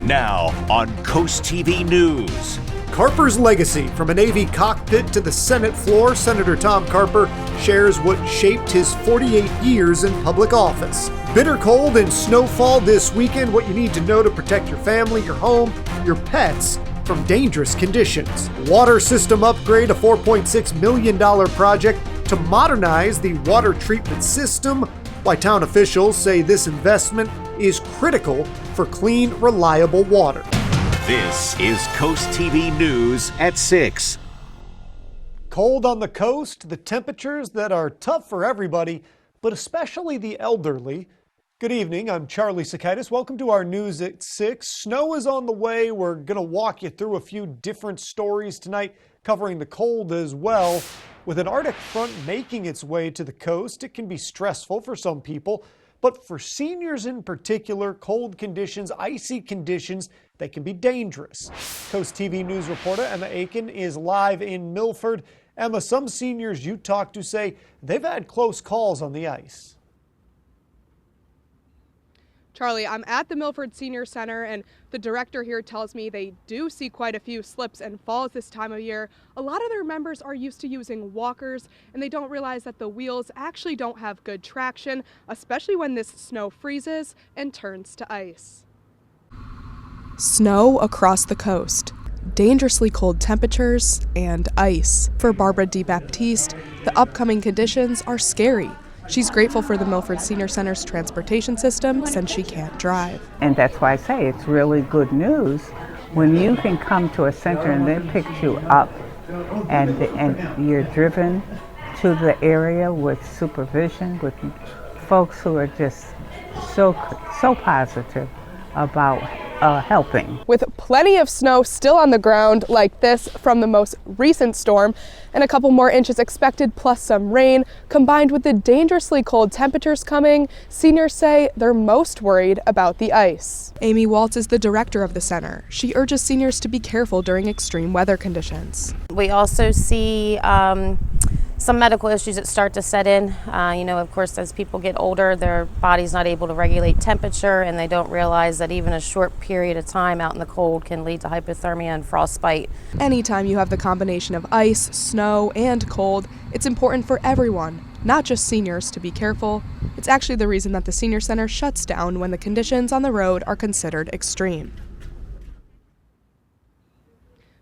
Now on CoastTV News. Carper's legacy. From a Navy cockpit to the Senate floor, Senator Tom Carper shares what shaped his 48 years in public office. Bitter cold and snowfall this weekend, what you need to know to protect your family, your home, your pets from dangerous conditions. Water system upgrade, a $4.6 million project to modernize the water treatment system. Why town officials say this investment is critical for clean, reliable water. This is CoastTV News at 6. Cold on the coast, the temperatures that are tough for everybody, but especially the elderly. Good evening, I'm Charlie Sakaitis. Welcome to our News at 6. Snow is on the way. We're going to walk you through a few different stories tonight, covering the cold as well. With an Arctic front making its way to the coast, it can be stressful for some people. But for seniors in particular, cold conditions, icy conditions, they can be dangerous. CoastTV News reporter Emma Aiken is live in Milford. Emma, some seniors you talk to say they've had close calls on the ice. Charlie, I'm at the Milford Senior Center, and the director here tells me they do see quite a few slips and falls this time of year. A lot of their members are used to using walkers, and they don't realize that the wheels actually don't have good traction, especially when this snow freezes and turns to ice. Snow across the coast, dangerously cold temperatures, and ice. For Barbara DeBaptiste, the upcoming conditions are scary. She's grateful for the Milford Senior Center's transportation system since she can't drive. And that's why I say it's really good news when you can come to a center and they pick you up and you're driven to the area with supervision, with folks who are just so positive about helping. With plenty of snow still on the ground like this from the most recent storm and a couple more inches expected plus some rain, combined with the dangerously cold temperatures coming, seniors say they're most worried about the ice. Amy Waltz is the director of the center. She urges seniors to be careful during extreme weather conditions. We also see some medical issues that start to set in. Of course, as people get older, their body's not able to regulate temperature, and they don't realize that even a short period of time out in the cold can lead to hypothermia and frostbite. Anytime you have the combination of ice, snow, and cold, it's important for everyone, not just seniors, to be careful. It's actually the reason that the Senior Center shuts down when the conditions on the road are considered extreme.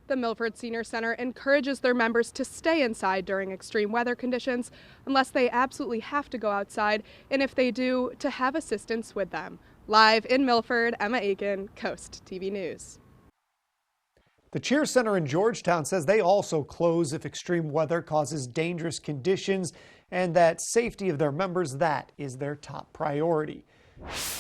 The Milford Senior Center encourages their members to stay inside during extreme weather conditions unless they absolutely have to go outside, and if they do, to have assistance with them. Live in Milford, Emma Aiken, CoastTV News. The Cheer Center in Georgetown says they also close if extreme weather causes dangerous conditions, and that safety of their members, that is their top priority.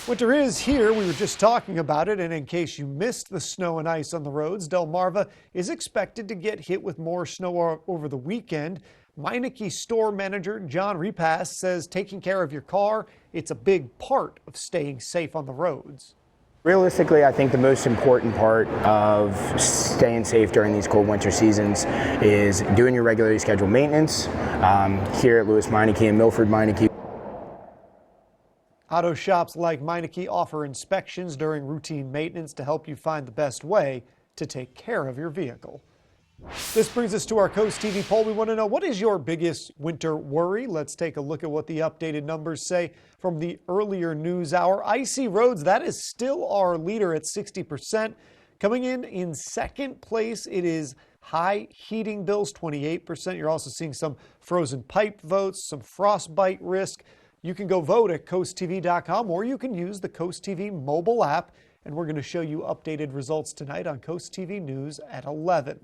Winter is here. We were just talking about it, and in case you missed the snow and ice on the roads, Delmarva is expected to get hit with more snow over the weekend. Meineke store manager John Repass says taking care of your car, it's a big part of staying safe on the roads. Realistically, I think the most important part of staying safe during these cold winter seasons is doing your regularly scheduled maintenance here at Lewis Meineke and Milford Meineke. Auto shops like Meineke offer inspections during routine maintenance to help you find the best way to take care of your vehicle. This brings us to our CoastTV poll. We want to know, what is your biggest winter worry? Let's take a look at what the updated numbers say from the earlier news hour. Icy roads, that is still our leader at 60%. Coming in second place, it is high heating bills, 28%. You're also seeing some frozen pipe votes, some frostbite risk. You can go vote at coasttv.com, or you can use the CoastTV mobile app, and we're going to show you updated results tonight on CoastTV News at 11.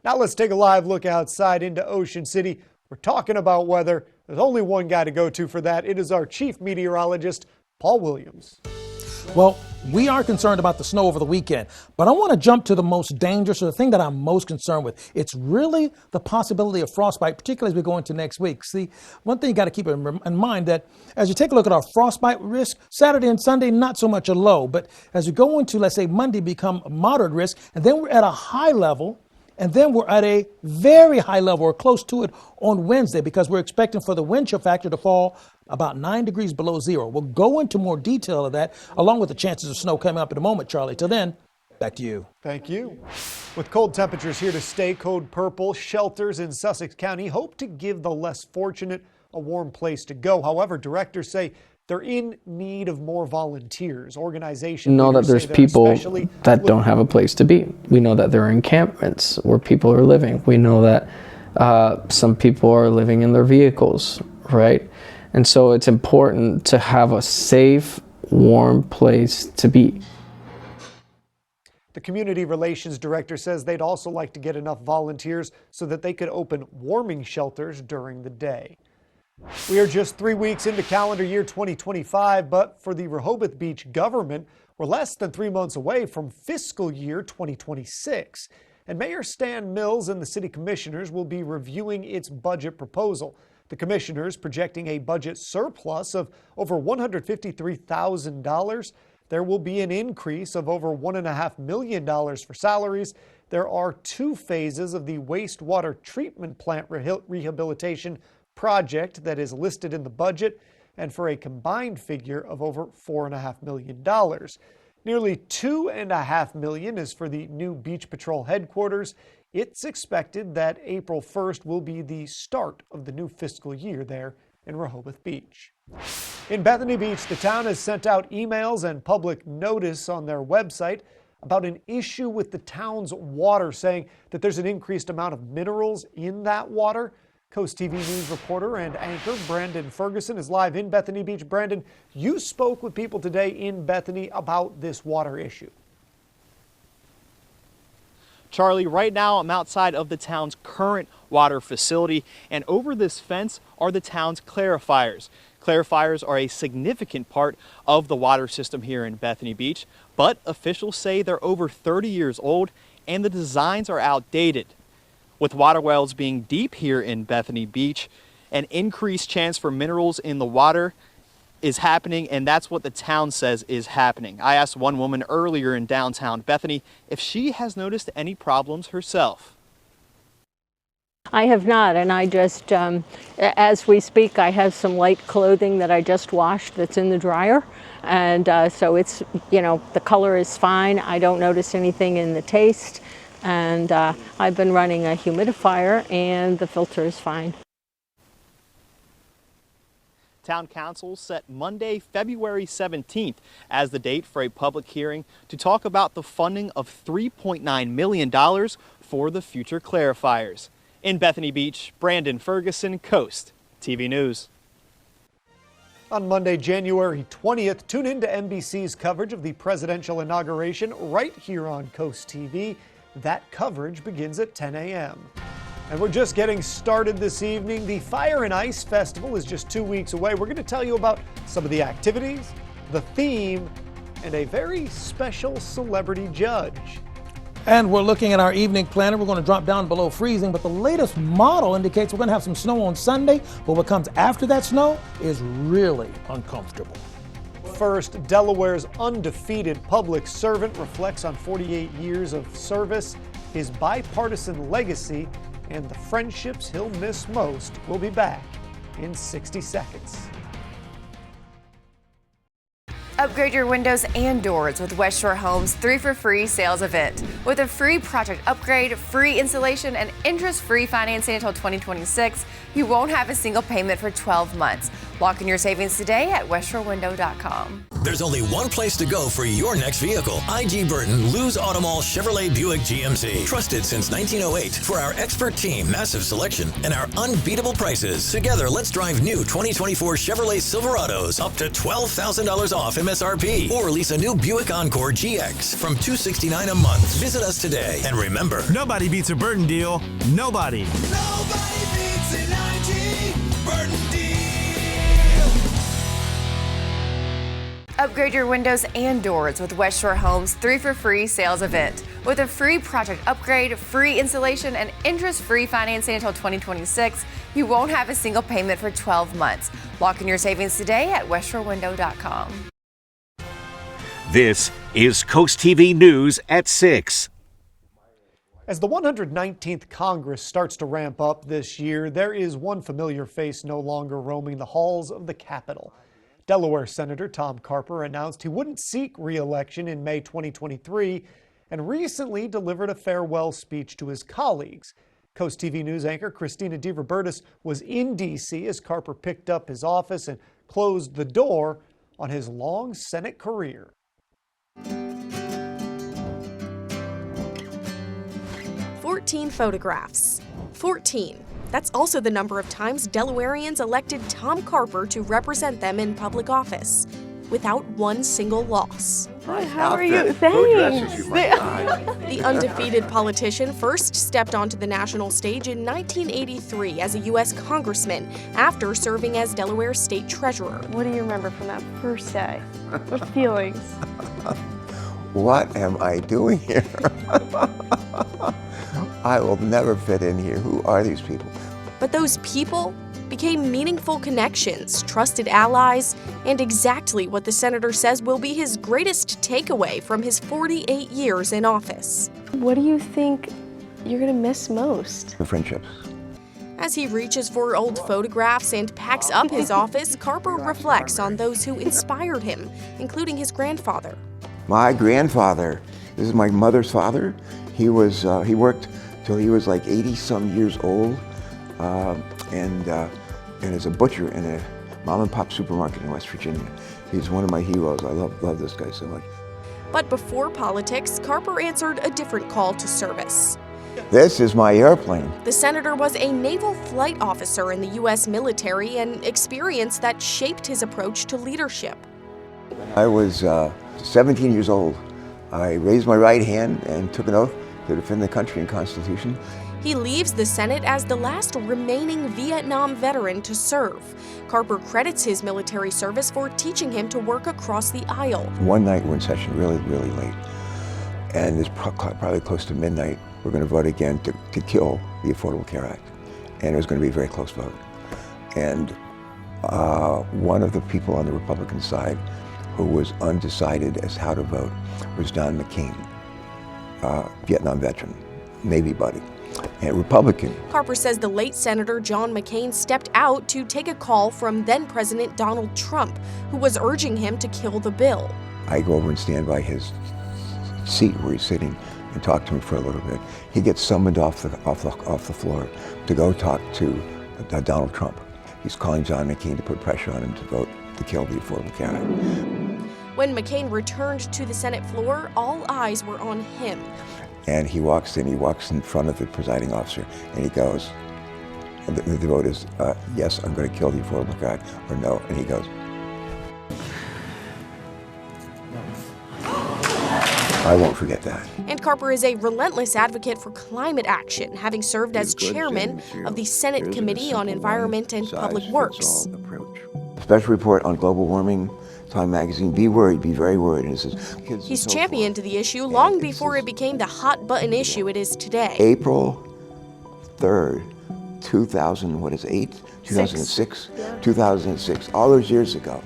Now let's take a live look outside into Ocean City. We're talking about weather. There's only one guy to go to for that. It is our chief meteorologist, Paul Williams. Well, we are concerned about the snow over the weekend, but I want to jump to the most dangerous, or the thing that I'm most concerned with. It's really the possibility of frostbite, particularly as we go into next week. See, one thing you got to keep in mind that as you take a look at our frostbite risk, Saturday and Sunday, not so much a low, but as we go into, let's say, Monday, become a moderate risk, and then we're at a high level. And then we're at a very high level or close to it on Wednesday, because we're expecting for the wind chill factor to fall about 9 degrees below zero. We'll go into more detail of that along with the chances of snow coming up in a moment, Charlie. Till then, Back to you. Thank you. With cold temperatures here to stay, Code Purple shelters in Sussex County hope to give the less fortunate a warm place to go. However, directors say they're in need of more volunteers. Organizations know that there's people that don't have a place to be. We know that there are encampments where people are living. We know that some people are living in their vehicles, right? And so it's important to have a safe, warm place to be. The community relations director says they'd also like to get enough volunteers so that they could open warming shelters during the day. We are just 3 weeks into calendar year 2025, but for the Rehoboth Beach government, we're less than 3 months away from fiscal year 2026. And Mayor Stan Mills and the city commissioners will be reviewing its budget proposal. The commissioners projecting a budget surplus of over $153,000. There will be an increase of over $1.5 million for salaries. There are 2 phases of the wastewater treatment plant rehabilitation project that is listed in the budget, and for a combined figure of over $4.5 million. Nearly $2.5 million is for the new Beach Patrol headquarters. It's expected that April 1st will be the start of the new fiscal year there in Rehoboth Beach. In Bethany Beach, the town has sent out emails and public notice on their website about an issue with the town's water, saying that there's an increased amount of minerals in that water. CoastTV News reporter and anchor Brandon Ferguson is live in Bethany Beach. Brandon, you spoke with people today in Bethany about this water issue. Charlie, right now I'm outside of the town's current water facility, and over this fence are the town's clarifiers. Clarifiers are a significant part of the water system here in Bethany Beach, but officials say they're over 30 years old and the designs are outdated. With water wells being deep here in Bethany Beach, an increased chance for minerals in the water is happening, and that's what the town says is happening. I asked one woman earlier in downtown Bethany if she has noticed any problems herself. I have not, and I just, as we speak, I have some light clothing that I just washed that's in the dryer, and so it's, you know, the color is fine. I don't notice anything in the taste, and I've been running a humidifier, and the filter is fine. Town Council set Monday, February 17th as the date for a public hearing to talk about the funding of $3.9 million for the future clarifiers. In Bethany Beach, Brandon Ferguson, Coast TV News. On Monday, January 20th, tune in to NBC's coverage of the presidential inauguration right here on Coast TV. That coverage begins at 10 a.m. And we're just getting started this evening. The Fire and Ice Festival is just 2 weeks away. We're going to tell you about some of the activities, the theme, and a very special celebrity judge. And we're looking at our evening planner. We're going to drop down below freezing, but the latest model indicates we're going to have some snow on Sunday, but what comes after that snow is really uncomfortable. First, Delaware's undefeated public servant reflects on 48 years of service, his bipartisan legacy, and the friendships he'll miss most. We'll be back in 60 seconds. Upgrade your windows and doors with West Shore Homes' 3 for Free sales event. With a free project upgrade, free installation, and interest-free financing until 2026, you won't have a single payment for 12 months. Lock in your savings today at westshorewindow.com. There's only one place to go for your next vehicle. IG Burton Lew's Automall Chevrolet Buick GMC. Trusted since 1908 for our expert team, massive selection, and our unbeatable prices. Together, let's drive new 2024 Chevrolet Silverados up to $12,000 off MSRP. Or lease a new Buick Encore GX from $269 a month. Visit us today. And remember, nobody beats a Burton deal. Nobody. Nobody beats an IG Burton deal. Upgrade your windows and doors with West Shore Homes' 3 for Free sales event. With a free project upgrade, free installation, and interest-free financing until 2026, you won't have a single payment for 12 months. Lock in your savings today at westshorewindow.com. This is Coast TV News at 6. As the 119th Congress starts to ramp up this year, there is one familiar face no longer roaming the halls of the Capitol. Delaware Senator Tom Carper announced he wouldn't seek re-election in May 2023 and recently delivered a farewell speech to his colleagues. Coast TV News anchor Christina DeRobertis was in D.C. as Carper picked up his office and closed the door on his long Senate career. 14 photographs. 14. That's also the number of times Delawareans elected Tom Carper to represent them in public office, without one single loss. How are you? Thanks. The undefeated politician first stepped onto the national stage in 1983 as a U.S. congressman after serving as Delaware state treasurer. What do you remember from that first day? What feelings? What am I doing here? I will never fit in here. Who are these people? But those people became meaningful connections, trusted allies, and exactly what the senator says will be his greatest takeaway from his 48 years in office. What do you think you're going to miss most? The friendships. As he reaches for old photographs and packs up his office, Carper reflects on those who inspired him, including his grandfather. My grandfather, this is my mother's father. He worked till he was like 80-some years old, and as a butcher in a mom and pop supermarket in West Virginia. He's one of my heroes. I love this guy so much. But before politics, Carper answered a different call to service. This is my airplane. The senator was a naval flight officer in the U.S. military, an experience that shaped his approach to leadership. I was 17 years old. I raised my right hand and took an oath to defend the country and Constitution. He leaves the Senate as the last remaining Vietnam veteran to serve. Carper credits his military service for teaching him to work across the aisle. One night we're in session really late, and it's probably close to midnight. We're going to vote again to kill the Affordable Care Act, and it was going to be a very close vote. And one of the people on the Republican side who was undecided as how to vote was John McCain, Vietnam veteran, Navy buddy, and Republican. Carper says the late Senator John McCain stepped out to take a call from then-President Donald Trump, who was urging him to kill the bill. I go over and stand by his seat where he's sitting and talk to him for a little bit. He gets summoned off the floor to go talk to Donald Trump. He's calling John McCain to put pressure on him to vote to kill the Affordable Care Act. When McCain returned to the Senate floor, all eyes were on him. And he walks in front of the presiding officer, and he goes, the vote is, yes, I'm going to kill the Affordable Care Act, or no, and he goes. I won't forget that. And Carper is a relentless advocate for climate action, having served as chairman of the Senate Committee on Environment and Public Works. Special report on global warming, Time magazine, be worried, be very worried. And it says, kids He's championed the issue long before it became the hot button issue it is today. April 3rd, 2006, yeah. 2006, all those years ago.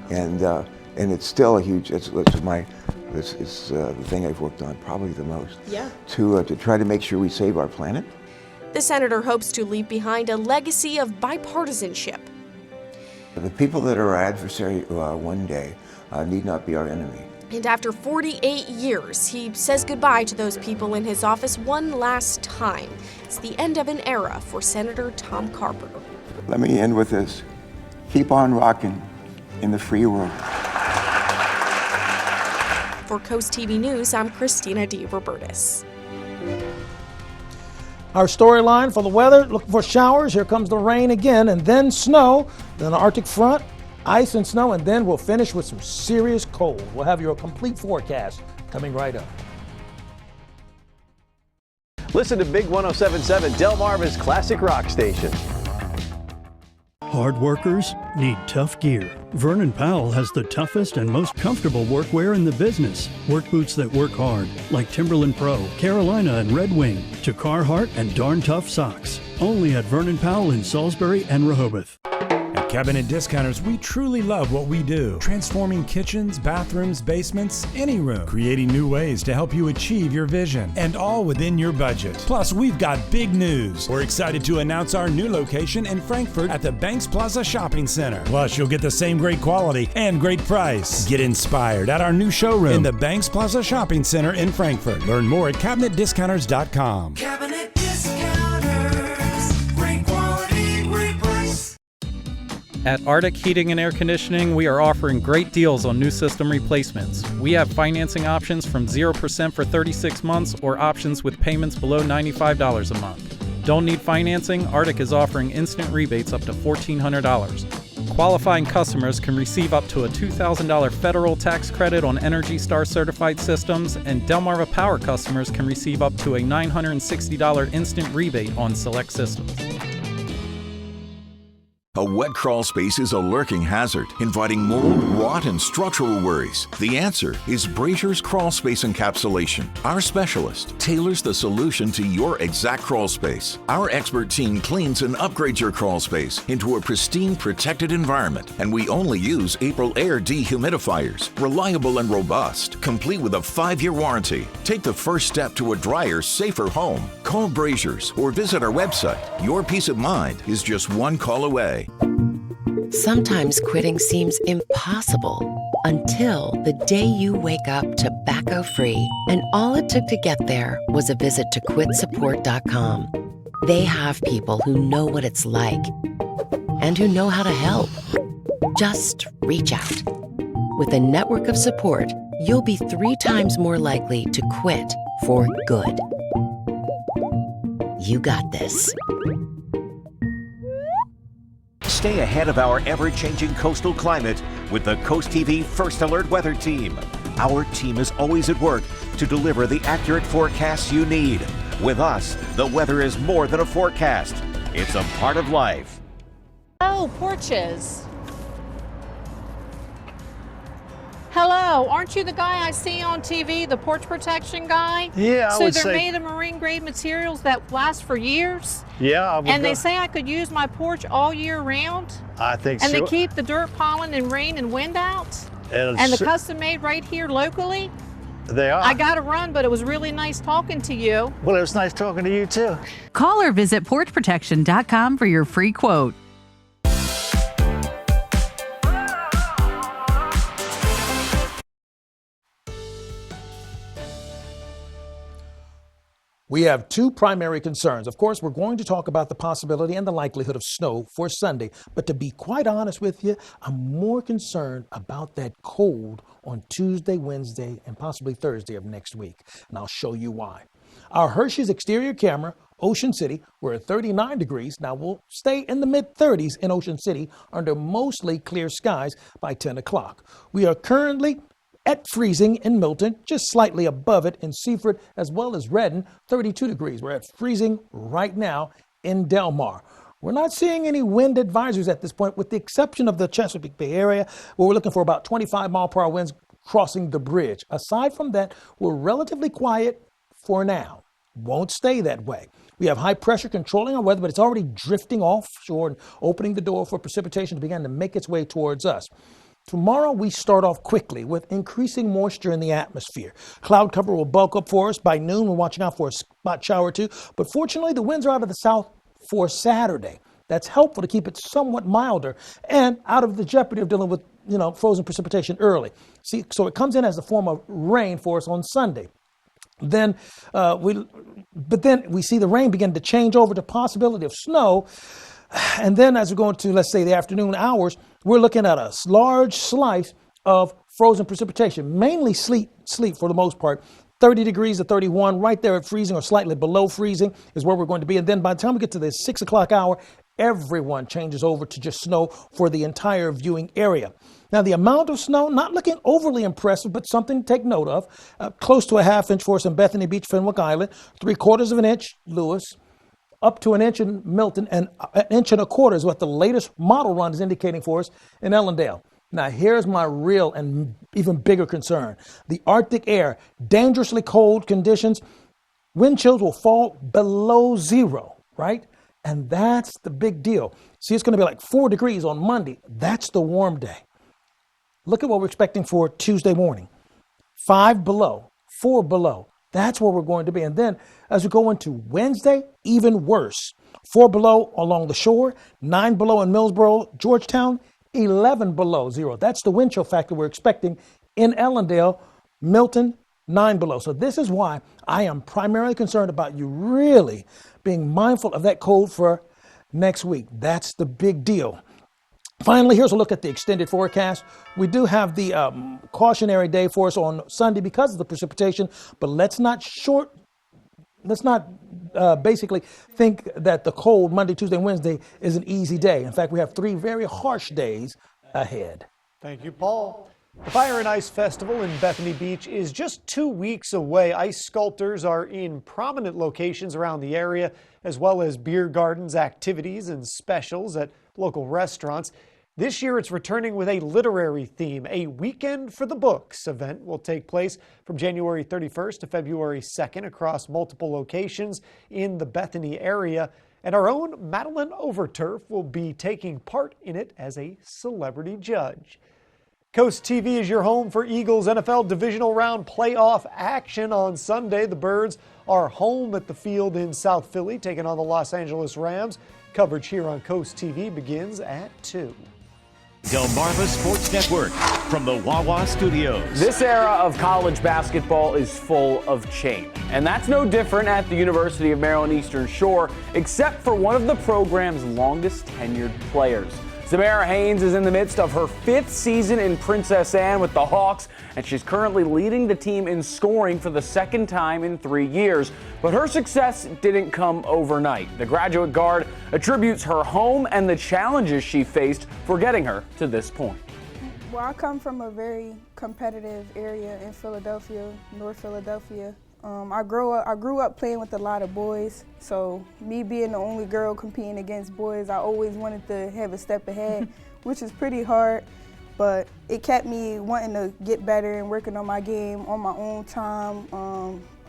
And it's still a huge, it's the thing I've worked on probably the most. Yeah. To try to make sure we save our planet. The senator hopes to leave behind a legacy of bipartisanship. The people that are our adversary one day need not be our enemy. And after 48 years, he says goodbye to those people in his office one last time. It's the end of an era for Senator Tom Carper. Let me end with this. Keep on rocking in the free world. For Coast TV News, I'm Christina DeRobertis. Our storyline for the weather, looking for showers. Here comes the rain again, and then snow, then the Arctic front, ice and snow, and then we'll finish with some serious cold. We'll have your complete forecast coming right up. Listen to Big 107.7, Delmarva's classic rock station. Hard workers need tough gear. Vernon Powell has the toughest and most comfortable workwear in the business. Work boots that work hard, like Timberland Pro, Carolina, and Red Wing, to Carhartt and Darn Tough socks. Only at Vernon Powell in Salisbury and Rehoboth. At Cabinet Discounters, we truly love what we do. Transforming kitchens, bathrooms, basements, any room. Creating new ways to help you achieve your vision. And all within your budget. Plus, we've got big news. We're excited to announce our new location in Frankfort at the Banks Plaza Shopping Center. Plus, you'll get the same great quality and great price. Get inspired at our new showroom in the Banks Plaza Shopping Center in Frankfort. Learn more at CabinetDiscounters.com. Cabinet Discounters. Great quality, great price. At Arctic Heating and Air Conditioning, we are offering great deals on new system replacements. We have financing options from 0% for 36 months or options with payments below $95 a month. Don't need financing? Arctic is offering instant rebates up to $1,400. Qualifying customers can receive up to a $2,000 federal tax credit on Energy Star certified systems, and Delmarva Power customers can receive up to a $960 instant rebate on select systems. A wet crawl space is a lurking hazard, inviting mold, rot, and structural worries. The answer is Brazier's Crawl Space Encapsulation. Our specialist tailors the solution to your exact crawl space. Our expert team cleans and upgrades your crawl space into a pristine, protected environment, and we only use April Air dehumidifiers, reliable and robust, complete with a 5-year warranty. Take the first step to a drier, safer home. Call Brazier's or visit our website. Your peace of mind is just one call away. Sometimes quitting seems impossible until the day you wake up tobacco-free, and all it took to get there was a visit to quitsupport.com. They have people who know what it's like and who know how to help. Just reach out. With a network of support, you'll be 3 times more likely to quit for good. You got this. Stay ahead of our ever-changing coastal climate with the CoastTV First Alert Weather Team. Our team is always at work to deliver the accurate forecasts you need. With us, the weather is more than a forecast. It's a part of life. Oh, porches. Hello, aren't you the guy I see on TV, the porch protection guy? Yeah, I would say. So they're made of marine grade materials that last for years? Yeah, I would. And they say I could use my porch all year round? I think so. And they keep the dirt, pollen, and rain and wind out? And the custom made right here locally? They are. I got to run, but it was really nice talking to you. Well, it was nice talking to you too. Call or visit porchprotection.com for your free quote. We have 2 primary concerns. Of course, we're going to talk about the possibility and the likelihood of snow for Sunday. But to be quite honest with you, I'm more concerned about that cold on Tuesday, Wednesday, and possibly Thursday of next week. And I'll show you why. Our Hershey's exterior camera, Ocean City, we're at 39 degrees. Now we'll stay in the mid-30s in Ocean City under mostly clear skies by 10 o'clock. We are currently at freezing in Milton, just slightly above it in Seaford, as well as Redden, 32 degrees. We're at freezing right now in Del Mar. We're not seeing any wind advisories at this point, with the exception of the Chesapeake Bay area, where we're looking for about 25-mile-per-hour winds crossing the bridge. Aside from that, we're relatively quiet for now. Won't stay that way. We have high pressure controlling our weather, but it's already drifting offshore and opening the door for precipitation to begin to make its way towards us. Tomorrow, we start off quickly with increasing moisture in the atmosphere. Cloud cover will bulk up for us. By noon, we're watching out for a spot shower or 2. But fortunately, the winds are out of the south for Saturday. That's helpful to keep it somewhat milder and out of the jeopardy of dealing with, frozen precipitation early. See, so it comes in as a form of rain for us on Sunday. Then we see the rain begin to change over to possibility of snow. And then as we go into, let's say, the afternoon hours, we're looking at a large slice of frozen precipitation, mainly sleet for the most part. 30 degrees to 31, right there at freezing or slightly below freezing is where we're going to be. And then by the time we get to the 6 o'clock hour, everyone changes over to just snow for the entire viewing area. Now, the amount of snow, not looking overly impressive, but something to take note of. Close to a ½ inch for us in Bethany Beach, Fenwick Island. 3/4 of an inch, Lewis. Up to an inch in Milton, and 1.25 inches is what the latest model run is indicating for us in Ellendale. Now, here's my real and even bigger concern. The Arctic air, dangerously cold conditions. Wind chills will fall below 0, right? And that's the big deal. See, it's going to be like 4 degrees on Monday. That's the warm day. Look at what we're expecting for Tuesday morning. 5 below, 4 below. That's where we're going to be. And then as we go into Wednesday, even worse. 4 below along the shore, 9 below in Millsboro, Georgetown, 11 below zero. That's the wind chill factor we're expecting in Ellendale, Milton, 9 below. So this is why I am primarily concerned about you really being mindful of that cold for next week. That's the big deal. Finally, here's a look at the extended forecast. We do have the cautionary day for us on Sunday because of the precipitation, but let's not basically think that the cold Monday, Tuesday, and Wednesday is an easy day. In fact, we have 3 very harsh days ahead. Thank you, Paul. The Fire and Ice Festival in Bethany Beach is just 2 weeks away. Ice sculptors are in prominent locations around the area, as well as beer gardens, activities, and specials at local restaurants. This year, it's returning with a literary theme. A Weekend for the Books event will take place from January 31st to February 2nd across multiple locations in the Bethany area. And our own Madeline Overturf will be taking part in it as a celebrity judge. Coast TV is your home for Eagles NFL divisional round playoff action on Sunday. The Birds are home at the field in South Philly, taking on the Los Angeles Rams. Coverage here on Coast TV begins at 2. Delmarva Sports Network from the Wawa Studios. This era of college basketball is full of change, and that's no different at the University of Maryland Eastern Shore, except for one of the program's longest tenured players. Zamara Haynes is in the midst of her 5th season in Princess Anne with the Hawks, and she's currently leading the team in scoring for the 2nd time in 3 years. But her success didn't come overnight. The graduate guard attributes her home and the challenges she faced for getting her to this point. Well, I come from a very competitive area in Philadelphia, North Philadelphia. I grew up playing with a lot of boys, so me being the only girl competing against boys, I always wanted to have a step ahead, which is pretty hard, but it kept me wanting to get better and working on my game on my own time.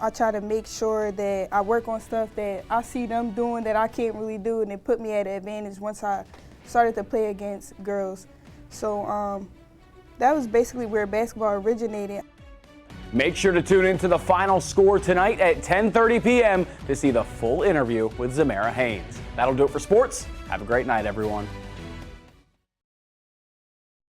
I try to make sure that I work on stuff that I see them doing that I can't really do, and it put me at an advantage once I started to play against girls. So that was basically where basketball originated. Make sure to tune into the Final Score tonight at 10:30 p.m. to see the full interview with Zamara Haynes. That'll do it for sports. Have a great night, everyone.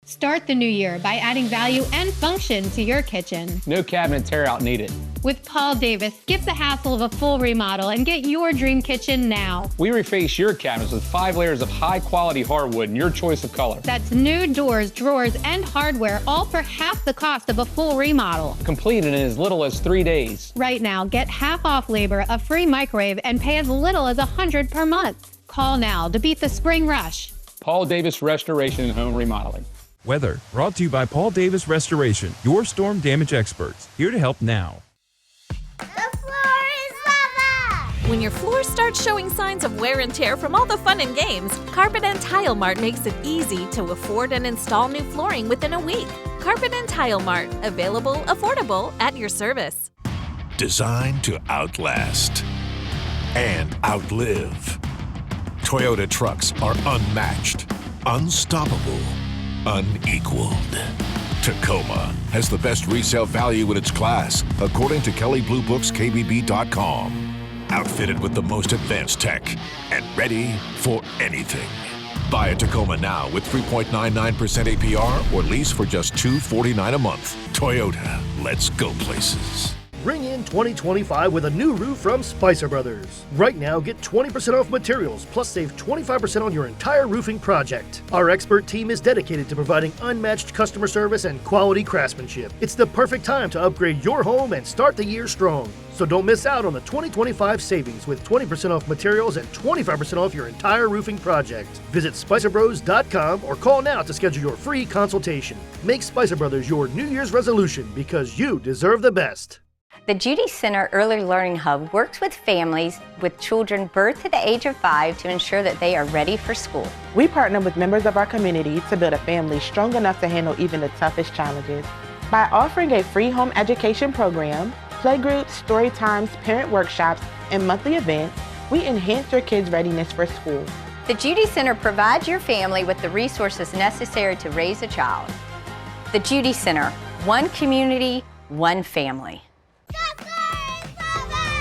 Start the new year by adding value and function to your kitchen. No cabinet tear-out needed. With Paul Davis, skip the hassle of a full remodel and get your dream kitchen now. We reface your cabinets with 5 layers of high-quality hardwood and your choice of color. That's new doors, drawers, and hardware, all for half the cost of a full remodel. Completed in as little as 3 days. Right now, get half off labor, a free microwave, and pay as little as $100 per month. Call now to beat the spring rush. Paul Davis Restoration and Home Remodeling. Weather brought to you by Paul Davis Restoration, your storm damage experts, here to help now. When your floors start showing signs of wear and tear from all the fun and games, Carpet and Tile Mart makes it easy to afford and install new flooring within a week. Carpet and Tile Mart, available, affordable, at your service. Designed to outlast and outlive. Toyota trucks are unmatched, unstoppable, unequaled. Tacoma has the best resale value in its class, according to Kelley Blue Book's KBB.com. Outfitted with the most advanced tech and ready for anything. Buy a Tacoma now with 3.99% APR or lease for just $249 a month. Toyota, let's go places. Ring in 2025 with a new roof from Spicer Brothers. Right now, get 20% off materials, plus save 25% on your entire roofing project. Our expert team is dedicated to providing unmatched customer service and quality craftsmanship. It's the perfect time to upgrade your home and start the year strong. So don't miss out on the 2025 savings with 20% off materials and 25% off your entire roofing project. Visit SpicerBros.com or call now to schedule your free consultation. Make Spicer Brothers your New Year's resolution because you deserve the best. The Judy Center Early Learning Hub works with families with children birth to the age of 5 to ensure that they are ready for school. We partner with members of our community to build a family strong enough to handle even the toughest challenges. By offering a free home education program, playgroups, story times, parent workshops, and monthly events, We enhance your kids' readiness for school. The Judy Center provides your family with the resources necessary to raise a child. The Judy Center, one community, one family.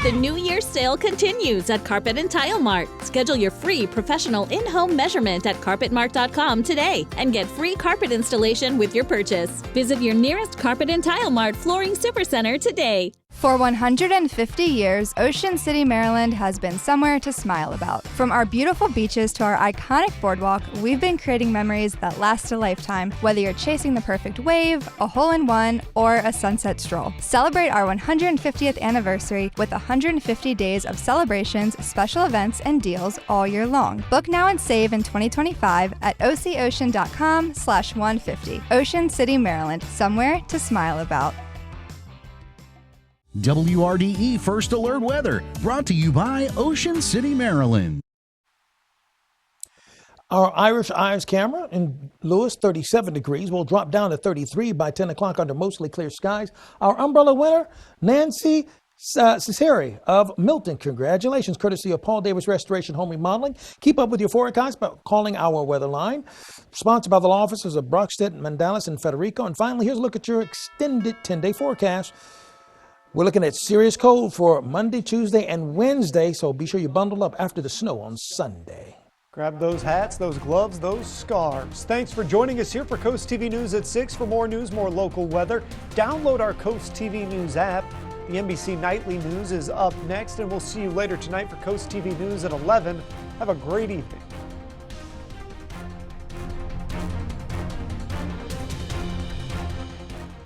The New Year's sale continues at Carpet and Tile Mart. Schedule your free professional in-home measurement at carpetmart.com today and get free carpet installation with your purchase. Visit your nearest Carpet and Tile Mart Flooring Supercenter today. For 150 years, Ocean City, Maryland has been somewhere to smile about. From our beautiful beaches to our iconic boardwalk, we've been creating memories that last a lifetime, whether you're chasing the perfect wave, a hole-in-one, or a sunset stroll. Celebrate our 150th anniversary with 150 days of celebrations, special events, and deals all year long. Book now and save in 2025 at ococean.com/150. Ocean City, Maryland, somewhere to smile about. WRDE First Alert Weather, brought to you by Ocean City, Maryland. Our Irish Eyes camera in Lewis, 37 degrees, will drop down to 33 by 10 o'clock under mostly clear skies. Our umbrella winner, Nancy Cesare of Milton. Congratulations, courtesy of Paul Davis Restoration Home Remodeling. Keep up with your forecast by calling our weather line. Sponsored by the law offices of Brockstedt, Mandalis, and Federico. And finally, here's a look at your extended 10-day forecast. We're looking at serious cold for Monday, Tuesday, and Wednesday, so be sure you bundle up after the snow on Sunday. Grab those hats, those gloves, those scarves. Thanks for joining us here for Coast TV News at 6. For more news, more local weather, download our Coast TV News app. The NBC Nightly News is up next, and we'll see you later tonight for Coast TV News at 11. Have a great evening.